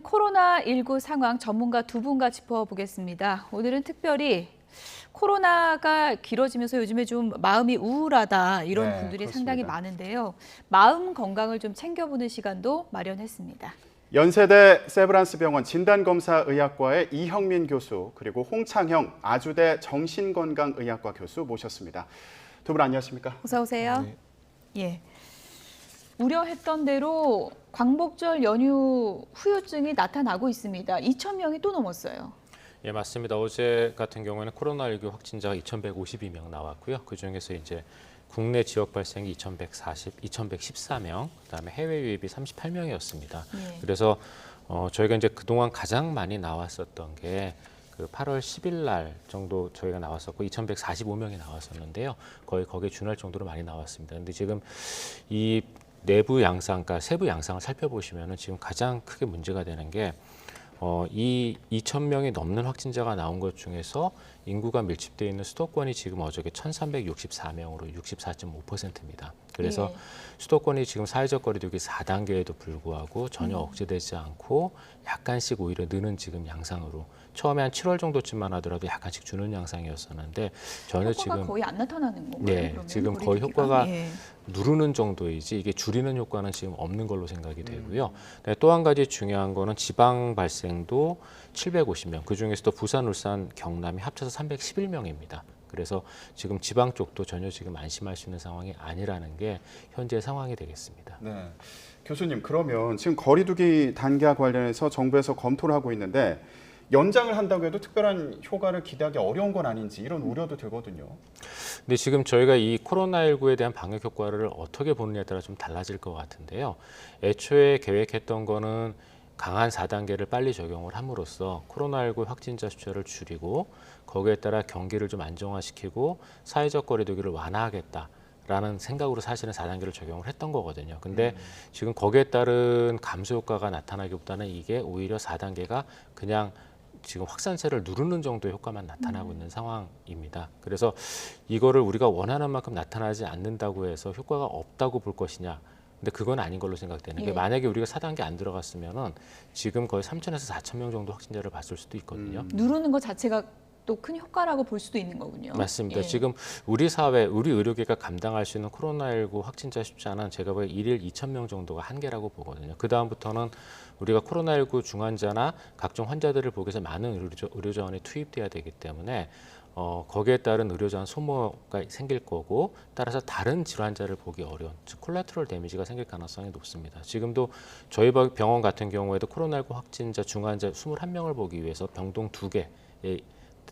코로나19 상황 전문가 두 분과 짚어보겠습니다. 오늘은 특별히 코로나가 길어지면서 요즘에 좀 마음이 우울하다 이런 네, 분들이 그렇습니다. 상당히 많은데요. 마음 건강을 좀 챙겨보는 시간도 마련했습니다. 연세대 세브란스 병원 진단검사의학과의 이형민 교수 그리고 홍창형 아주대 정신건강의학과 교수 모셨습니다. 두 분 안녕하십니까? 어서 오세요. 네. 예. 우려했던 대로 광복절 연휴 후유증이 나타나고 있습니다. 2,000명이 또 넘었어요. 예, 맞습니다. 어제 같은 경우에는 코로나19 확진자가 2,152명 나왔고요. 그중에서 이제 국내 지역 발생이 2,114명, 그다음에 해외 유입이 38명이었습니다. 예. 그래서 저희가 이제 그동안 가장 많이 나왔었던 게 그 8월 10일 날 정도 저희가 나왔었고 2,145명이 나왔었는데요. 거의 거기에 준할 정도로 많이 나왔습니다. 근데 지금 이 내부 양상, 그러니까 세부 양상을 살펴보시면은 지금 가장 크게 문제가 되는 게 이 2,000명이 넘는 확진자가 나온 것 중에서 인구가 밀집되어 있는 수도권이 지금 어저께 1,364명으로 64.5%입니다. 그래서 예. 수도권이 지금 사회적 거리두기 4단계에도 불구하고 전혀 억제되지 않고 약간씩 오히려 느는 지금 양상으로 처음에 한 7월 정도쯤만 하더라도 약간씩 주는 양상이었었는데 전혀 효과가 지금 거의 안 나타나는 건가요? 네, 그러면 지금 거의 거리두기가? 효과가 예. 누르는 정도이지 이게 줄이는 효과는 지금 없는 걸로 생각이 되고요. 네, 또 한 가지 중요한 거는 지방 발생도 750명, 그중에서도 부산, 울산, 경남이 합쳐서 311명입니다. 그래서 지금 지방 쪽도 전혀 지금 안심할 수 있는 상황이 아니라는 게 현재 상황이 되겠습니다. 네. 교수님, 그러면 지금 거리두기 단계와 관련해서 정부에서 검토를 하고 있는데 연장을 한다고 해도 특별한 효과를 기대하기 어려운 건 아닌지 이런 우려도 들거든요. 근데 지금 저희가 이 코로나19에 대한 방역 효과를 어떻게 보느냐에 따라 좀 달라질 것 같은데요. 애초에 계획했던 거는 강한 4단계를 빨리 적용을 함으로써 코로나19 확진자 숫자를 줄이고 거기에 따라 경기를 좀 안정화시키고 사회적 거리두기를 완화하겠다라는 생각으로 사실은 4단계를 적용을 했던 거거든요. 근데 지금 거기에 따른 감소 효과가 나타나기보다는 이게 오히려 4단계가 그냥 지금 확산세를 누르는 정도의 효과만 나타나고 있는 상황입니다. 그래서 이거를 우리가 원하는 만큼 나타나지 않는다고 해서 효과가 없다고 볼 것이냐. 근데 그건 아닌 걸로 생각되는 게 예. 만약에 우리가 4단계 안 들어갔으면은 지금 거의 3,000에서 4,000명 정도 확진자를 봤을 수도 있거든요. 누르는 것 자체가 또 큰 효과라고 볼 수도 있는 거군요. 맞습니다. 예. 지금 우리 사회, 우리 의료계가 감당할 수 있는 코로나19 확진자 숫자는 제가 보기에 일일 2,000명 정도가 한계라고 보거든요. 그 다음부터는 우리가 코로나19 중환자나 각종 환자들을 보기 위해서 많은 의료자원이 투입돼야 되기 때문에 거기에 따른 의료자원 소모가 생길 거고 따라서 다른 질환자를 보기 어려운 즉 콜라테럴 데미지가 생길 가능성이 높습니다. 지금도 저희 병원 같은 경우에도 코로나19 확진자 중환자 21명을 보기 위해서 병동 2개에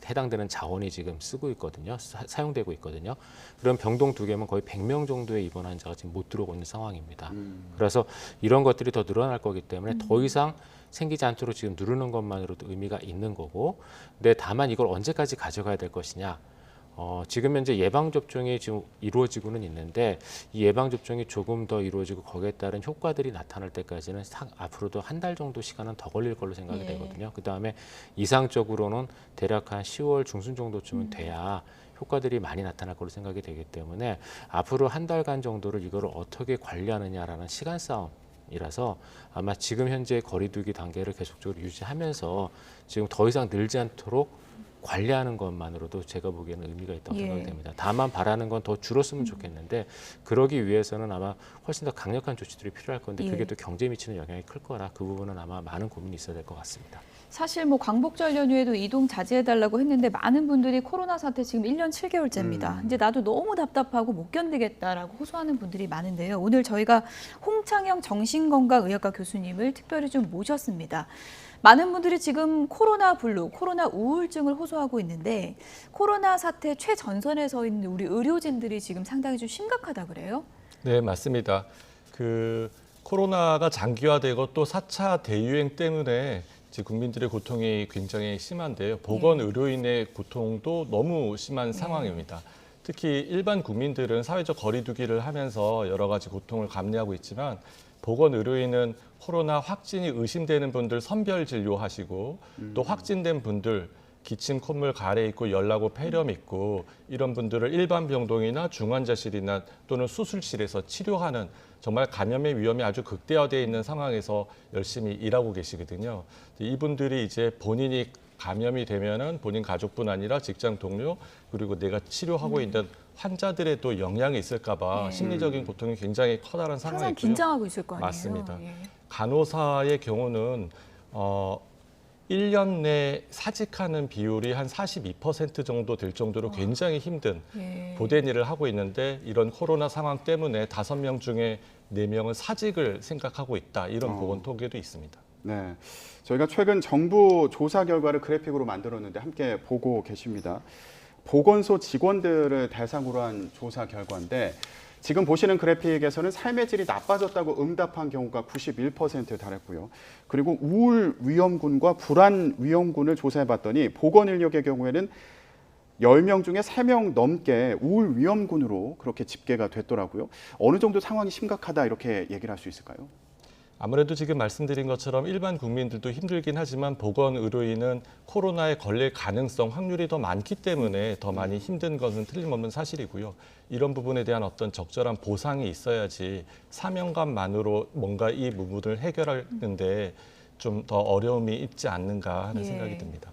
해당되는 자원이 지금 쓰고 있거든요. 사용되고 있거든요. 그럼 병동 2개면 거의 100명 정도의 입원 환자가 지금 못 들어오고 있는 상황입니다. 그래서 이런 것들이 더 늘어날 거기 때문에 더 이상 생기지 않도록 지금 누르는 것만으로도 의미가 있는 거고, 근데 다만 이걸 언제까지 가져가야 될 것이냐. 지금 현재 예방접종이 지금 이루어지고는 있는데 이 예방접종이 조금 더 이루어지고 거기에 따른 효과들이 나타날 때까지는 앞으로도 한 달 정도 시간은 더 걸릴 걸로 생각이 예. 되거든요. 그다음에 이상적으로는 대략 한 10월 중순 정도쯤은 돼야 효과들이 많이 나타날 걸로 생각이 되기 때문에 앞으로 한 달간 정도를 이거를 어떻게 관리하느냐라는 시간 싸움이라서 아마 지금 현재 거리두기 단계를 계속적으로 유지하면서 지금 더 이상 늘지 않도록 관리하는 것만으로도 제가 보기에는 의미가 있다고 예. 생각이 됩니다. 다만 바라는 건 더 줄었으면 좋겠는데 그러기 위해서는 아마 훨씬 더 강력한 조치들이 필요할 건데 예. 그게 또 경제에 미치는 영향이 클 거라 그 부분은 아마 많은 고민이 있어야 될 것 같습니다. 사실 뭐 광복절 연휴에도 이동 자제해달라고 했는데 많은 분들이 코로나 사태 지금 1년 7개월째입니다. 이제 나도 너무 답답하고 못 견디겠다라고 호소하는 분들이 많은데요. 오늘 저희가 홍창형 정신건강의학과 교수님을 특별히 좀 모셨습니다. 많은 분들이 지금 코로나 블루, 코로나 우울증을 호소하고 있는데 코로나 사태 최전선에 서 있는 우리 의료진들이 지금 상당히 좀 심각하다 그래요? 네, 맞습니다. 코로나가 장기화되고 또 4차 대유행 때문에 지금 국민들의 고통이 굉장히 심한데요. 보건의료인의 고통도 너무 심한 상황입니다. 특히 일반 국민들은 사회적 거리두기를 하면서 여러 가지 고통을 감내하고 있지만 보건의료인은 코로나 확진이 의심되는 분들 선별 진료하시고 또 확진된 분들 기침, 콧물, 가래 있고 열나고 폐렴 있고 이런 분들을 일반 병동이나 중환자실이나 또는 수술실에서 치료하는 정말 감염의 위험이 아주 극대화되어 있는 상황에서 열심히 일하고 계시거든요. 이분들이 이제 본인이 감염이 되면은 본인 가족뿐 아니라 직장 동료 그리고 내가 치료하고 있는 환자들에도 영향이 있을까 봐 심리적인 고통이 굉장히 커다란 상황이고요. 항상 긴장하고 있을 거 아니에요. 맞습니다. 예. 간호사의 경우는 1년 내 사직하는 비율이 한 42% 정도 될 정도로 굉장히 힘든 예. 고된 일을 하고 있는데 이런 코로나 상황 때문에 5명 중에 4명은 사직을 생각하고 있다. 이런 보건 통계도 있습니다. 네, 저희가 최근 정부 조사 결과를 그래픽으로 만들었는데 함께 보고 계십니다. 보건소 직원들을 대상으로 한 조사 결과인데 지금 보시는 그래픽에서는 삶의 질이 나빠졌다고 응답한 경우가 91%에 달했고요. 그리고 우울 위험군과 불안 위험군을 조사해봤더니 보건 인력의 경우에는 10명 중에 3명 넘게 우울 위험군으로 그렇게 집계가 됐더라고요. 어느 정도 상황이 심각하다 이렇게 얘기를 할 수 있을까요? 아무래도 지금 말씀드린 것처럼 일반 국민들도 힘들긴 하지만 보건 의료인은 코로나에 걸릴 가능성, 확률이 더 많기 때문에 더 많이 힘든 것은 틀림없는 사실이고요. 이런 부분에 대한 어떤 적절한 보상이 있어야지 사명감만으로 뭔가 이 부분을 해결하는데 좀 더 어려움이 있지 않는가 하는 예. 생각이 듭니다.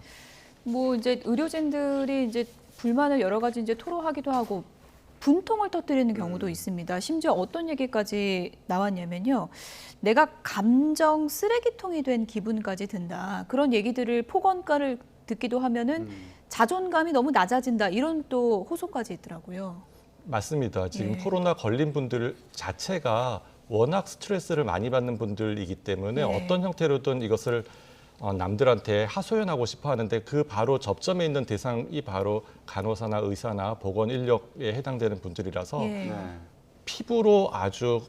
뭐 이제 의료진들이 이제 불만을 여러 가지 이제 토로하기도 하고 분통을 터뜨리는 경우도 있습니다. 심지어 어떤 얘기까지 나왔냐면요. 내가 감정 쓰레기통이 된 기분까지 든다. 그런 얘기들을 폭언가를 듣기도 하면은 자존감이 너무 낮아진다. 이런 또 호소까지 있더라고요. 맞습니다. 지금 예. 코로나 걸린 분들 자체가 워낙 스트레스를 많이 받는 분들이기 때문에 예. 어떤 형태로든 이것을 남들한테 하소연하고 싶어 하는데 그 바로 접점에 있는 대상이 바로 간호사나 의사나 보건 인력에 해당되는 분들이라서 예. 네. 피부로 아주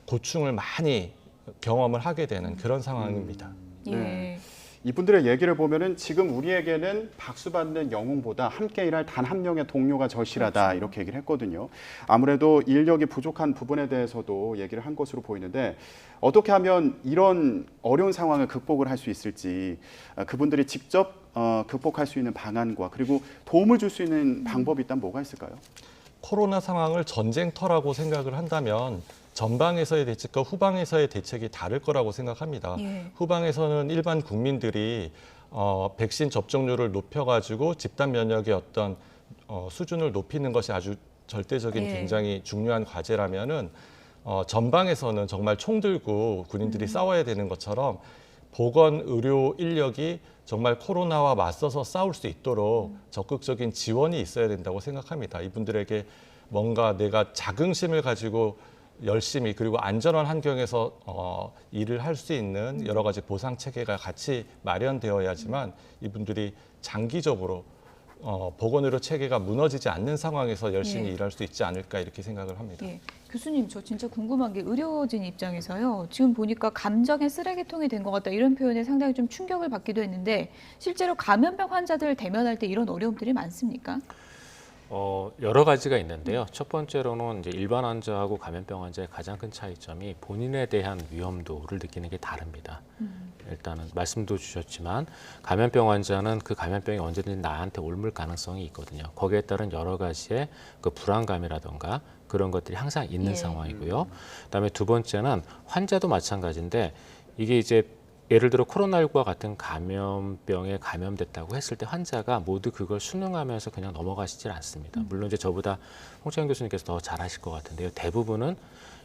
고충을 많이 경험을 하게 되는 그런 상황입니다. 예. 네. 이분들의 얘기를 보면은 지금 우리에게는 박수 받는 영웅보다 함께 일할 단 한 명의 동료가 절실하다 그렇죠. 이렇게 얘기를 했거든요. 아무래도 인력이 부족한 부분에 대해서도 얘기를 한 것으로 보이는데 어떻게 하면 이런 어려운 상황을 극복을 할 수 있을지 그분들이 직접 극복할 수 있는 방안과 그리고 도움을 줄 수 있는 방법이 있다면 뭐가 있을까요? 코로나 상황을 전쟁터라고 생각을 한다면 전방에서의 대책과 후방에서의 대책이 다를 거라고 생각합니다. 예. 후방에서는 일반 국민들이 백신 접종률을 높여가지고 집단 면역의 어떤 수준을 높이는 것이 아주 절대적인 예. 굉장히 중요한 과제라면은 전방에서는 정말 총 들고 군인들이 싸워야 되는 것처럼 보건 의료 인력이 정말 코로나와 맞서서 싸울 수 있도록 적극적인 지원이 있어야 된다고 생각합니다. 이분들에게 뭔가 내가 자긍심을 가지고 열심히 그리고 안전한 환경에서 일을 할 수 있는 여러 가지 보상 체계가 같이 마련되어야지만 이분들이 장기적으로 보건의료 체계가 무너지지 않는 상황에서 열심히 예. 일할 수 있지 않을까 이렇게 생각을 합니다. 예. 교수님, 저 진짜 궁금한 게 의료진 입장에서요. 지금 보니까 감정의 쓰레기통이 된 것 같다 이런 표현에 상당히 좀 충격을 받기도 했는데 실제로 감염병 환자들 대면할 때 이런 어려움들이 많습니까? 여러 가지가 있는데요. 첫 번째로는 이제 일반 환자하고 감염병 환자의 가장 큰 차이점이 본인에 대한 위험도를 느끼는 게 다릅니다. 일단은 말씀도 주셨지만 감염병 환자는 그 감염병이 언제든지 나한테 옮을 가능성이 있거든요. 거기에 따른 여러 가지의 그 불안감이라던가 그런 것들이 항상 있는 예. 상황이고요. 그다음에 두 번째는 환자도 마찬가지인데 이게 이제 예를 들어 코로나19와 같은 감염병에 감염됐다고 했을 때 환자가 모두 그걸 순응하면서 그냥 넘어가시질 않습니다. 물론 이제 저보다 홍채영 교수님께서 더 잘 아실 것 같은데요. 대부분은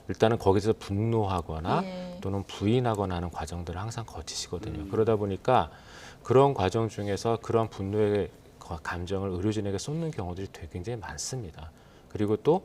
일단은 거기서 분노하거나 예. 또는 부인하거나 하는 과정들을 항상 거치시거든요. 그러다 보니까 그런 과정 중에서 그런 분노의 감정을 의료진에게 쏟는 경우들이 되게 굉장히 많습니다. 그리고 또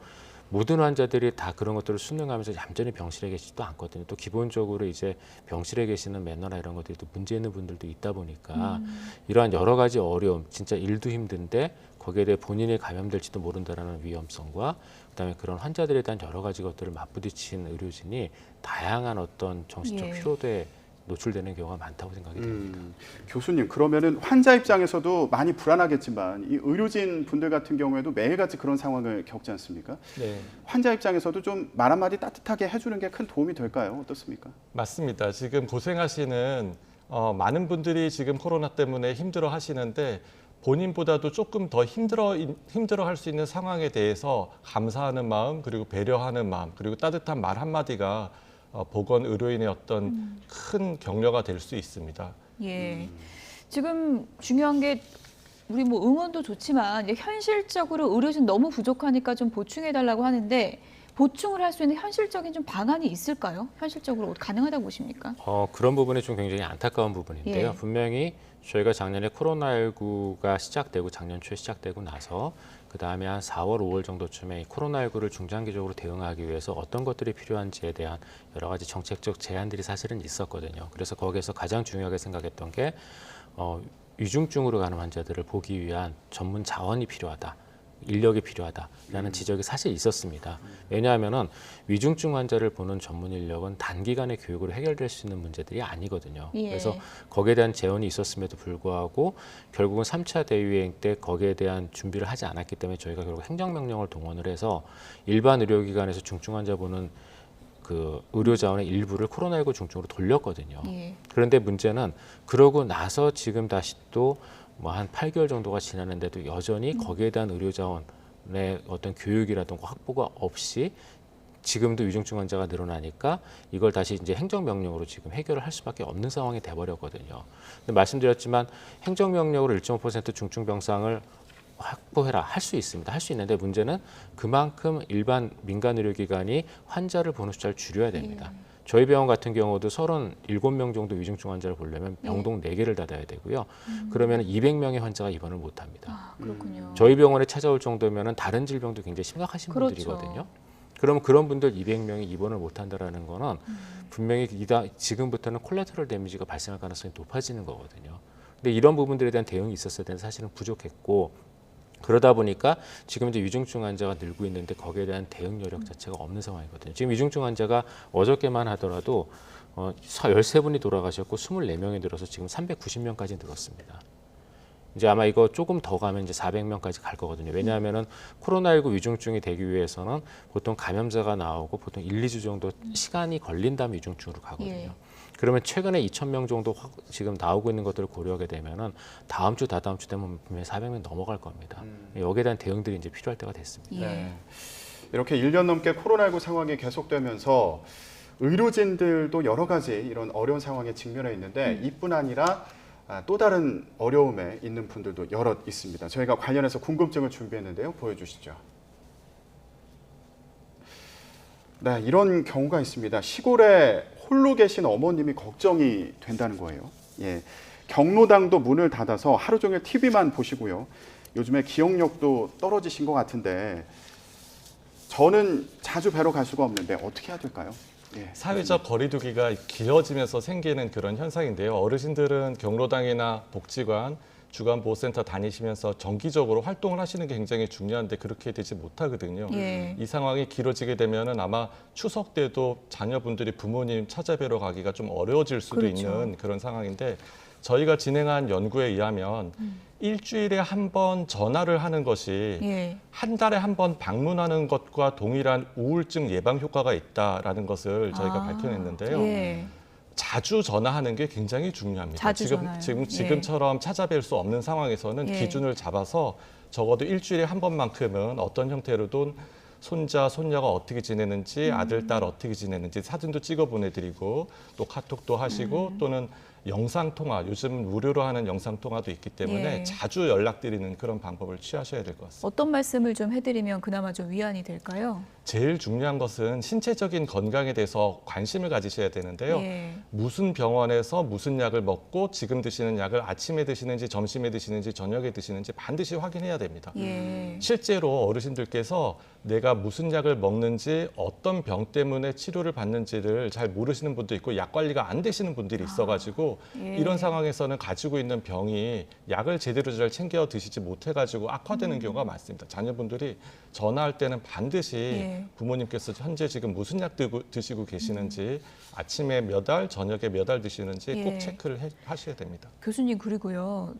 모든 환자들이 다 그런 것들을 순응하면서 얌전히 병실에 계시지도 않거든요. 또 기본적으로 이제 병실에 계시는 매너나 이런 것들이 또 문제 있는 분들도 있다 보니까 이러한 여러 가지 어려움, 진짜 일도 힘든데 거기에 대해 본인이 감염될지도 모른다라는 위험성과 그다음에 그런 환자들에 대한 여러 가지 것들을 맞부딪힌 의료진이 다양한 어떤 정신적 예. 피로도에 노출되는 경우가 많다고 생각이 됩니다. 교수님, 그러면은 환자 입장에서도 많이 불안하겠지만 이 의료진 분들 같은 경우에도 매일같이 그런 상황을 겪지 않습니까? 네. 환자 입장에서도 좀 말 한마디 따뜻하게 해주는 게 큰 도움이 될까요? 어떻습니까? 맞습니다. 지금 고생하시는 많은 분들이 지금 코로나 때문에 힘들어 하시는데 본인보다도 조금 더 힘들어 할 수 있는 상황에 대해서 감사하는 마음, 그리고 배려하는 마음, 그리고 따뜻한 말 한마디가 보건 의료인의 어떤 큰 격려가 될 수 있습니다. 예. 지금 중요한 게 우리 뭐 응원도 좋지만 이제 현실적으로 의료진 너무 부족하니까 좀 보충해달라고 하는데 보충을 할 수 있는 현실적인 좀 방안이 있을까요? 현실적으로 가능하다고 보십니까? 그런 부분이 좀 굉장히 안타까운 부분인데요. 예. 분명히 저희가 작년에 코로나19가 시작되고 작년 초에 시작되고 나서 그 다음에 한 4월, 5월 정도쯤에 이 코로나19를 중장기적으로 대응하기 위해서 어떤 것들이 필요한지에 대한 여러 가지 정책적 제안들이 사실은 있었거든요. 그래서 거기에서 가장 중요하게 생각했던 게 위중증으로 가는 환자들을 보기 위한 전문 자원이 필요하다. 인력이 필요하다라는 지적이 사실 있었습니다. 왜냐하면은 위중증 환자를 보는 전문 인력은 단기간의 교육으로 해결될 수 있는 문제들이 아니거든요. 예. 그래서 거기에 대한 재원이 있었음에도 불구하고 결국은 3차 대유행 때 거기에 대한 준비를 하지 않았기 때문에 저희가 결국 행정명령을 동원을 해서 일반 의료기관에서 중증 환자 보는 그 의료 자원의 일부를 코로나19 중증으로 돌렸거든요. 예. 그런데 문제는 그러고 나서 지금 다시 또 뭐 한 8개월 정도가 지났는데도 여전히 거기에 대한 의료 자원의 어떤 교육이라든가 확보가 없이 지금도 위중증 환자가 늘어나니까 이걸 다시 이제 행정명령으로 지금 해결을 할 수밖에 없는 상황이 돼버렸거든요. 근데 말씀드렸지만 행정명령으로 1.5% 중증 병상을 확보해라 할 수 있습니다. 할 수 있는데 문제는 그만큼 일반 민간 의료기관이 환자를 보는 숫자를 줄여야 됩니다. 저희 병원 같은 경우도 37명 정도 위중증 환자를 보려면 병동 4개를 닫아야 되고요. 그러면 200명의 환자가 입원을 못 합니다. 아, 그렇군요. 저희 병원에 찾아올 정도면 다른 질병도 굉장히 심각하신 그렇죠. 분들이거든요. 그러면 그런 분들 200명이 입원을 못 한다라는 거는 분명히 지금부터는 콜라테럴 데미지가 발생할 가능성이 높아지는 거거든요. 근데 이런 부분들에 대한 대응이 있었어야 되는데 사실은 부족했고 그러다 보니까 지금 이제 위중증 환자가 늘고 있는데 거기에 대한 대응 여력 자체가 없는 상황이거든요. 지금 위중증 환자가 어저께만 하더라도 13분이 돌아가셨고 24명이 늘어서 지금 390명까지 늘었습니다. 이제 아마 이거 조금 더 가면 이제 400명까지 갈 거거든요. 왜냐하면은 코로나19 위중증이 되기 위해서는 보통 감염자가 나오고 보통 1, 2주 정도 시간이 걸린 다음에 위중증으로 가거든요. 예. 그러면 최근에 2,000명 정도 지금 나오고 있는 것들을 고려하게 되면은 다음 주, 다다음 주 되면 분명히 400명 넘어갈 겁니다. 여기에 대한 대응들이 이제 필요할 때가 됐습니다. 예. 네. 이렇게 1년 넘게 코로나19 상황이 계속되면서 의료진들도 여러 가지 이런 어려운 상황에 직면해 있는데 이뿐 아니라 또 다른 어려움에 있는 분들도 여럿 있습니다. 저희가 관련해서 궁금증을 준비했는데요. 보여주시죠. 네, 이런 경우가 있습니다. 시골에 홀로 계신 어머님이 걱정이 된다는 거예요. 예, 경로당도 문을 닫아서 하루 종일 TV만 보시고요. 요즘에 기억력도 떨어지신 것 같은데 저는 자주 뵈러 갈 수가 없는데 어떻게 해야 될까요? 예, 사회적 거리두기가 길어지면서 생기는 그런 현상인데요. 어르신들은 경로당이나 복지관, 주간보호센터 다니시면서 정기적으로 활동을 하시는 게 굉장히 중요한데 그렇게 되지 못하거든요. 예. 이 상황이 길어지게 되면은 아마 추석 때도 자녀분들이 부모님 찾아뵈러 가기가 좀 어려워질 수도 그렇죠. 있는 그런 상황인데 저희가 진행한 연구에 의하면 일주일에 한 번 전화를 하는 것이 예. 한 달에 한 번 방문하는 것과 동일한 우울증 예방 효과가 있다라는 것을 저희가 밝혀냈는데요. 예. 자주 전화하는 게 굉장히 중요합니다. 자주 전화요. 지금처럼 찾아뵐 수 없는 상황에서는 예. 기준을 잡아서 적어도 일주일에 한 번만큼은 어떤 형태로든 손자, 손녀가 어떻게 지내는지, 아들, 딸 어떻게 지내는지 사진도 찍어 보내드리고 또 카톡도 하시고 또는 영상통화, 요즘 무료로 하는 영상통화도 있기 때문에 예. 자주 연락드리는 그런 방법을 취하셔야 될 것 같습니다. 어떤 말씀을 좀 해드리면 그나마 좀 위안이 될까요? 제일 중요한 것은 신체적인 건강에 대해서 관심을 가지셔야 되는데요. 예. 무슨 병원에서 무슨 약을 먹고 지금 드시는 약을 아침에 드시는지 점심에 드시는지 저녁에 드시는지 반드시 확인해야 됩니다. 예. 실제로 어르신들께서 내가 무슨 약을 먹는지 어떤 병 때문에 치료를 받는지를 잘 모르시는 분도 있고 약 관리가 안 되시는 분들이 있어가지고 예. 이런 상황에서는 가지고 있는 병이 약을 제대로 잘 챙겨 드시지 못해가지고 악화되는 경우가 많습니다. 자녀분들이 전화할 때는 반드시 예. 부모님께서 현재 지금 무슨 약 드시고 계시는지 아침에 몇 알, 저녁에 몇 알 드시는지 예. 꼭 체크를 하셔야 됩니다. 교수님 그리고요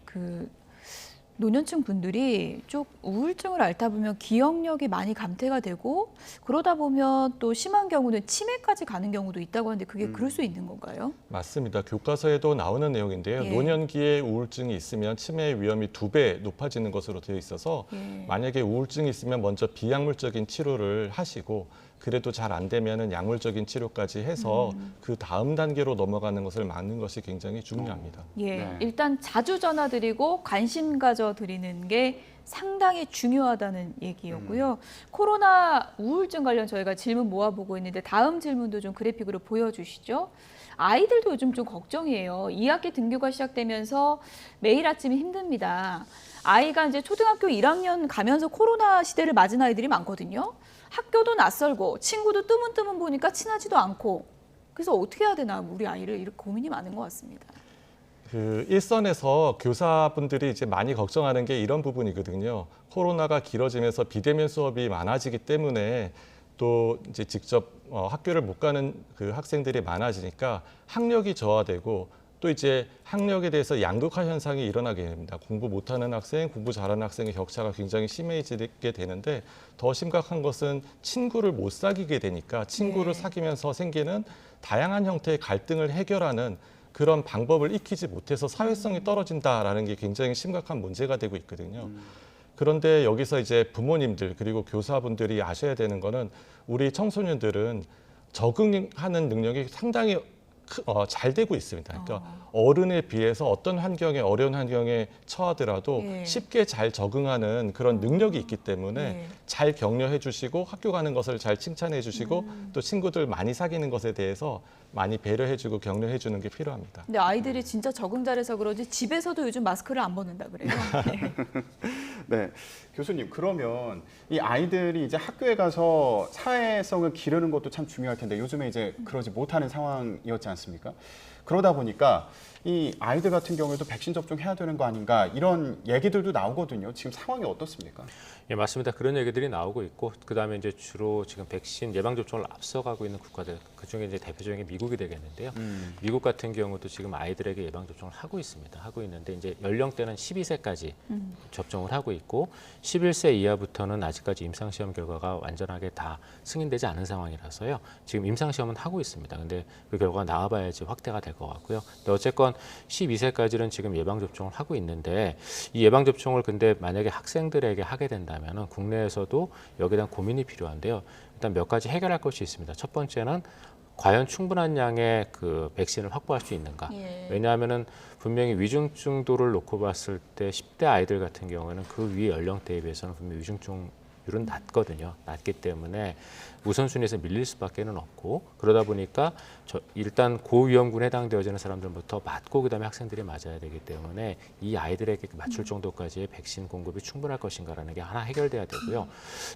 노년층 분들이 쭉 우울증을 앓다 보면 기억력이 많이 감퇴가 되고 그러다 보면 또 심한 경우는 치매까지 가는 경우도 있다고 하는데 그게 그럴 수 있는 건가요? 맞습니다. 교과서에도 나오는 내용인데요. 예. 노년기에 우울증이 있으면 치매 위험이 2배 높아지는 것으로 되어 있어서 예. 만약에 우울증이 있으면 먼저 비약물적인 치료를 하시고 그래도 잘 안 되면은 약물적인 치료까지 해서 그 다음 단계로 넘어가는 것을 막는 것이 굉장히 중요합니다. 예, 네. 일단 자주 전화드리고 관심 가져드리는 게 상당히 중요하다는 얘기였고요. 코로나 우울증 관련 저희가 질문 모아보고 있는데 다음 질문도 좀 그래픽으로 보여주시죠. 아이들도 요즘 좀 걱정이에요. 2학기 등교가 시작되면서 매일 아침이 힘듭니다. 아이가 이제 초등학교 1학년 가면서 코로나 시대를 맞은 아이들이 많거든요. 학교도 낯설고 친구도 뜨문뜨문 보니까 친하지도 않고 그래서 어떻게 해야 되나 우리 아이를 이렇게 고민이 많은 것 같습니다. 그 일선에서 교사분들이 이제 많이 걱정하는 게 이런 부분이거든요. 코로나가 길어지면서 비대면 수업이 많아지기 때문에 또 이제 직접 학교를 못 가는 그 학생들이 많아지니까 학력이 저하되고 또 이제 학력에 대해서 양극화 현상이 일어나게 됩니다. 공부 못하는 학생, 공부 잘하는 학생의 격차가 굉장히 심해지게 되는데 더 심각한 것은 친구를 못 사귀게 되니까 친구를 네. 사귀면서 생기는 다양한 형태의 갈등을 해결하는 그런 방법을 익히지 못해서 사회성이 떨어진다라는 게 굉장히 심각한 문제가 되고 있거든요. 그런데 여기서 이제 부모님들 그리고 교사분들이 아셔야 되는 거는 우리 청소년들은 적응하는 능력이 상당히 잘 되고 있습니다. 그러니까 어른에 비해서 어떤 환경에 어려운 환경에 처하더라도 예. 쉽게 잘 적응하는 그런 능력이 있기 때문에 예. 잘 격려해 주시고 학교 가는 것을 잘 칭찬해 주시고 또 친구들 많이 사귀는 것에 대해서 많이 배려해 주고 격려해 주는 게 필요합니다. 근데 아이들이 진짜 적응 잘해서 그러지 집에서도 요즘 마스크를 안 벗는다 그래요. 네. 네, 교수님 그러면 이 아이들이 이제 학교에 가서 사회성을 기르는 것도 참 중요할 텐데 요즘에 이제 그러지 못하는 상황이었지 않습니까? 그러다 보니까 이 아이들 같은 경우에도 백신 접종해야 되는 거 아닌가 이런 얘기들도 나오거든요. 지금 상황이 어떻습니까? 예, 맞습니다. 그런 얘기들이 나오고 있고 그다음에 이제 주로 지금 백신 예방 접종을 앞서가고 있는 국가들 그중에 이제 대표적인 게 미국이 되겠는데요. 미국 같은 경우도 지금 아이들에게 예방 접종을 하고 있습니다. 하고 있는데 이제 연령대는 12세까지 접종을 하고 있고 11세 이하부터는 아직까지 임상 시험 결과가 완전하게 다 승인되지 않은 상황이라서요. 지금 임상 시험은 하고 있습니다. 근데 그 결과가 나와봐야지 확대가 될 것 같고요. 근데 어쨌건 12세까지는 지금 예방 접종을 하고 있는데 이 예방 접종을 근데 만약에 학생들에게 하게 된다면은 국내에서도 여기에 대한 고민이 필요한데요. 일단 몇 가지 해결할 것이 있습니다. 첫 번째는 과연 충분한 양의 그 백신을 확보할 수 있는가? 예. 왜냐하면은 분명히 위중증도를 놓고 봤을 때 10대 아이들 같은 경우에는 그 위 연령대에 비해서는 분명히 위중증률은 낮거든요. 낮기 때문에 우선순위에서 밀릴 수밖에는 없고 그러다 보니까 일단 고위험군에 해당되어지는 사람들부터 맞고 그다음에 학생들이 맞아야 되기 때문에 이 아이들에게 맞출 정도까지의 백신 공급이 충분할 것인가라는 게 하나 해결돼야 되고요.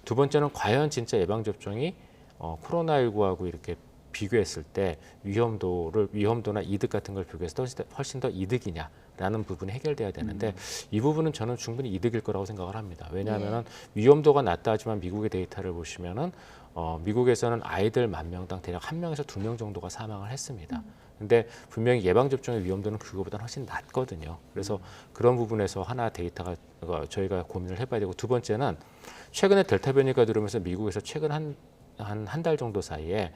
두 번째는 과연 진짜 예방 접종이 코로나19하고 이렇게 비교했을 때 위험도나 이득 같은 걸 비교해서 훨씬 더 이득이냐라는 부분이 해결돼야 되는데 이 부분은 저는 충분히 이득일 거라고 생각을 합니다. 왜냐하면은 위험도가 낮다 하지만 미국의 데이터를 보시면은 미국에서는 아이들 10,000명당 대략 1명에서 2명 정도가 사망을 했습니다. 근데 분명히 예방접종의 위험도는 그거보다는 훨씬 낮거든요. 그래서 그런 부분에서 하나 데이터가 저희가 고민을 해봐야 되고 두 번째는 최근에 델타 변이가 들어오면서 미국에서 최근 한 달 정도 사이에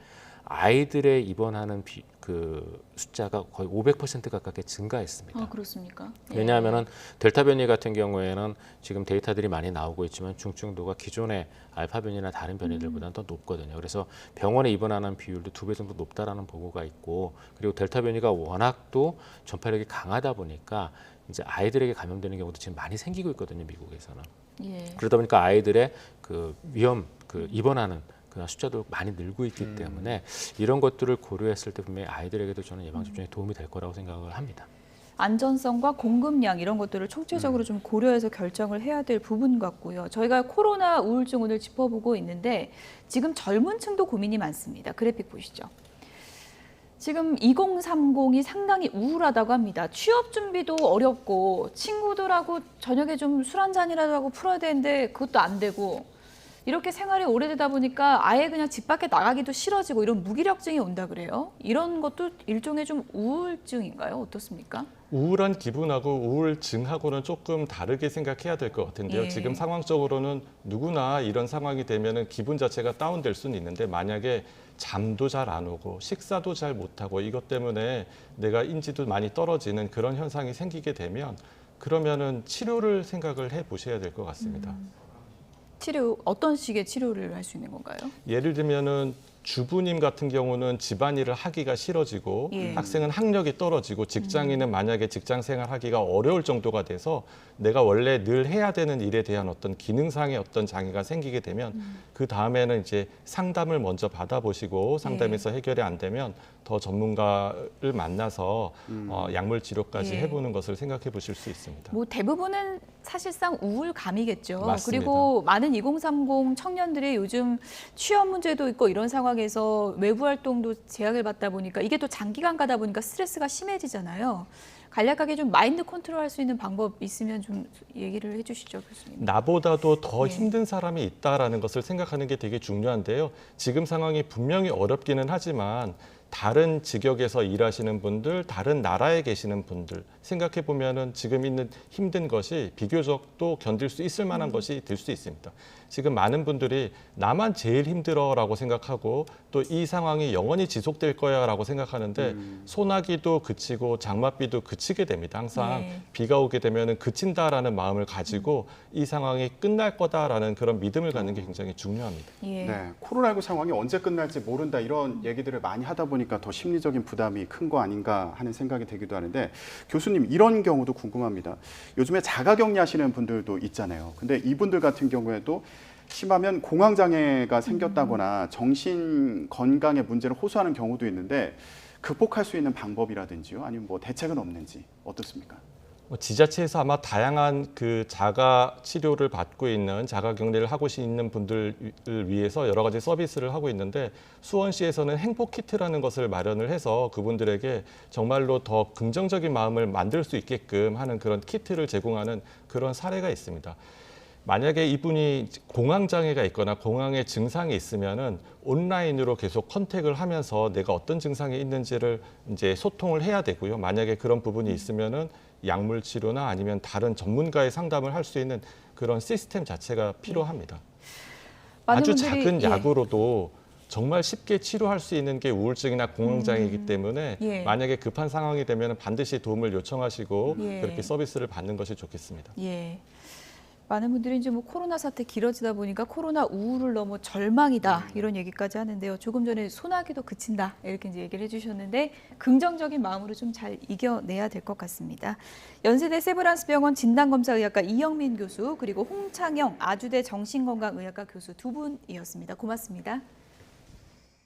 아이들의 입원하는 그 숫자가 거의 500% 가깝게 증가했습니다. 아, 그렇습니까? 예. 왜냐하면은 델타 변이 같은 경우에는 지금 데이터들이 많이 나오고 있지만 중증도가 기존의 알파 변이나 다른 변이들보다는 더 높거든요. 그래서 병원에 입원하는 비율도 2배 정도 높다라는 보고가 있고 그리고 델타 변이가 워낙 또 전파력이 강하다 보니까 이제 아이들에게 감염되는 경우도 지금 많이 생기고 있거든요. 미국에서는. 예. 그러다 보니까 아이들의 그 입원하는 그 숫자도 많이 늘고 있기 때문에 이런 것들을 고려했을 때 분명히 아이들에게도 저는 예방접종에 도움이 될 거라고 생각을 합니다. 안전성과 공급량 이런 것들을 총체적으로 좀 고려해서 결정을 해야 될 부분 같고요. 저희가 코로나 우울증 오늘 짚어보고 있는데 지금 젊은 층도 고민이 많습니다. 그래픽 보시죠. 지금 2030이 상당히 우울하다고 합니다. 취업 준비도 어렵고 친구들하고 저녁에 좀 술 한잔이라도 하고 풀어야 되는데 그것도 안 되고 이렇게 생활이 오래되다 보니까 아예 그냥 집 밖에 나가기도 싫어지고 이런 무기력증이 온다 그래요. 이런 것도 일종의 좀 우울증인가요? 어떻습니까? 우울한 기분하고 우울증하고는 조금 다르게 생각해야 될 것 같은데요. 예. 지금 상황적으로는 누구나 이런 상황이 되면은 기분 자체가 다운될 수는 있는데 만약에 잠도 잘 안 오고 식사도 잘 못하고 이것 때문에 내가 인지도 많이 떨어지는 그런 현상이 생기게 되면 그러면은 치료를 생각을 해 보셔야 될 것 같습니다. 치료 어떤 식의 치료를 할 수 있는 건가요? 예를 들면은 주부님 같은 경우는 집안일을 하기가 싫어지고 예. 학생은 학력이 떨어지고 직장인은 만약에 직장 생활하기가 어려울 정도가 돼서 내가 원래 늘 해야 되는 일에 대한 어떤 기능상의 어떤 장애가 생기게 되면 그 다음에는 이제 상담을 먼저 받아보시고 상담에서 해결이 안 되면 더 전문가를 만나서 약물 치료까지 예. 해보는 것을 생각해 보실 수 있습니다. 뭐 대부분은 사실상 우울감이겠죠. 맞습니다. 그리고 많은 2030 청년들이 요즘 취업 문제도 있고 이런 상황에서 외부 활동도 제약을 받다 보니까 이게 또 장기간 가다 보니까 스트레스가 심해지잖아요. 간략하게 좀 마인드 컨트롤할 수 있는 방법 있으면 좀 얘기를 해주시죠, 교수님. 나보다도 더 예. 힘든 사람이 있다라는 것을 생각하는 게 되게 중요한데요. 지금 상황이 분명히 어렵기는 하지만 다른 직역에서 일하시는 분들, 다른 나라에 계시는 분들 생각해 보면은 지금 있는 힘든 것이 비교적 또 견딜 수 있을 만한 것이 될 수 있습니다. 지금 많은 분들이 나만 제일 힘들어라고 생각하고 또 이 상황이 영원히 지속될 거야라고 생각하는데 소나기도 그치고 장맛비도 그치게 됩니다. 항상 네. 비가 오게 되면은 그친다라는 마음을 가지고 이 상황이 끝날 거다라는 그런 믿음을 갖는 게 굉장히 중요합니다. 예. 네, 코로나19 상황이 언제 끝날지 모른다 이런 얘기들을 많이 하다 보니까 더 심리적인 부담이 큰 거 아닌가 하는 생각이 들기도 하는데 교수님 이런 경우도 궁금합니다. 요즘에 자가격리 하시는 분들도 있잖아요. 근데 이분들 같은 경우에도 심하면 공황장애가 생겼다거나 정신 건강의 문제를 호소하는 경우도 있는데 극복할 수 있는 방법이라든지요, 아니면 뭐 대책은 없는지 어떻습니까? 지자체에서 아마 다양한 그 자가 치료를 받고 있는 자가 격리를 하고 있는 분들을 위해서 여러 가지 서비스를 하고 있는데 수원시에서는 행복 키트라는 것을 마련을 해서 그분들에게 정말로 더 긍정적인 마음을 만들 수 있게끔 하는 그런 키트를 제공하는 그런 사례가 있습니다. 만약에 이분이 공황장애가 있거나 공황의 증상이 있으면은 온라인으로 계속 컨택을 하면서 내가 어떤 증상이 있는지를 이제 소통을 해야 되고요. 만약에 그런 부분이 있으면은 약물 치료나 아니면 다른 전문가의 상담을 할 수 있는 그런 시스템 자체가 필요합니다. 많은 아주 분들이, 작은 예. 약으로도 정말 쉽게 치료할 수 있는 게 우울증이나 공황장애이기 때문에 예. 만약에 급한 상황이 되면 반드시 도움을 요청하시고 예. 그렇게 서비스를 받는 것이 좋겠습니다. 예. 많은 분들이 이제 뭐 코로나 사태 길어지다 보니까 코로나 우울을 넘어 절망이다 이런 얘기까지 하는데요. 조금 전에 소나기도 그친다 이렇게 이제 얘기를 해주셨는데 긍정적인 마음으로 좀 잘 이겨내야 될 것 같습니다. 연세대 세브란스병원 진단검사의학과 이영민 교수 그리고 홍창영 아주대 정신건강의학과 교수 두 분이었습니다. 고맙습니다.